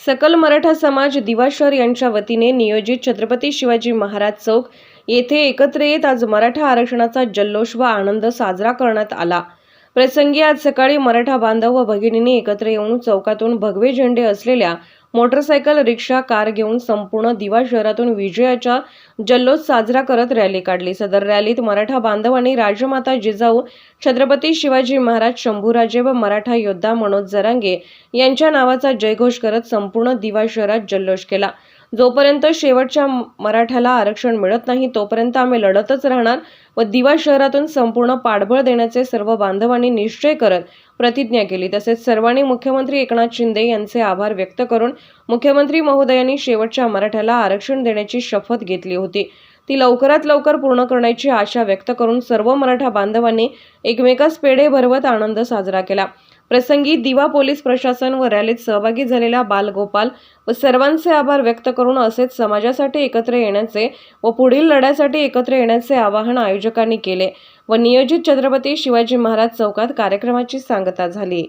सकल मराठा समाज दिवाशर यांच्या वतीने नियोजित छत्रपती शिवाजी महाराज चौक येथे एकत्र येत आज मराठा आरक्षणाचा जल्लोष व आनंद साजरा करण्यात आला। प्रसंगी आज सकाळी मराठा बांधव व भगिनींनी एकत्र येऊन चौकातून भगवे झेंडे असलेल्या मोटरसायकल, रिक्षा, कार घेऊन संपूर्ण दिवा शहरातून विजयाचा जल्लोष साजरा करत रॅली काढली। सदर रॅलीत मराठा बांधवांनी राजमाता जिजाऊ, छत्रपती शिवाजी महाराज, शंभूराजे व मराठा योद्धा मनोज जरांगे यांच्या नावाचा जयघोष करत संपूर्ण दिवा शहरात जल्लोष केला। जोपर्यंत शेवटच्या मराठ्याला आरक्षण मिळत नाही तोपर्यंत आम्ही लढतच राहणार व दिवा शहरातून संपूर्ण पाठबळ देण्याचे सर्व बांधवांनी निश्चय करत प्रतिज्ञा केली। तसेच सर्वांनी मुख्यमंत्री एकनाथ शिंदे यांचे आभार व्यक्त करून मुख्यमंत्री महोदयांनी शेवटच्या मराठ्याला आरक्षण देण्याची शपथ घेतली होती ती लवकरात लवकर पूर्ण करण्याची आशा व्यक्त करून सर्व मराठा बांधवांनी एकमेकास पेढे भरवत आनंद साजरा केला। प्रसंगी दिवा पोलीस प्रशासन व रॅलीत सहभागी झालेल्या बालगोपाल व सर्वांचे आभार व्यक्त करून असेच समाजासाठी एकत्र येण्याचे व पुढील लढ्यासाठी एकत्र येण्याचे आवाहन आयोजकांनी केले व नियोजित छत्रपती शिवाजी महाराज चौकात कार्यक्रमाची सांगता झाली।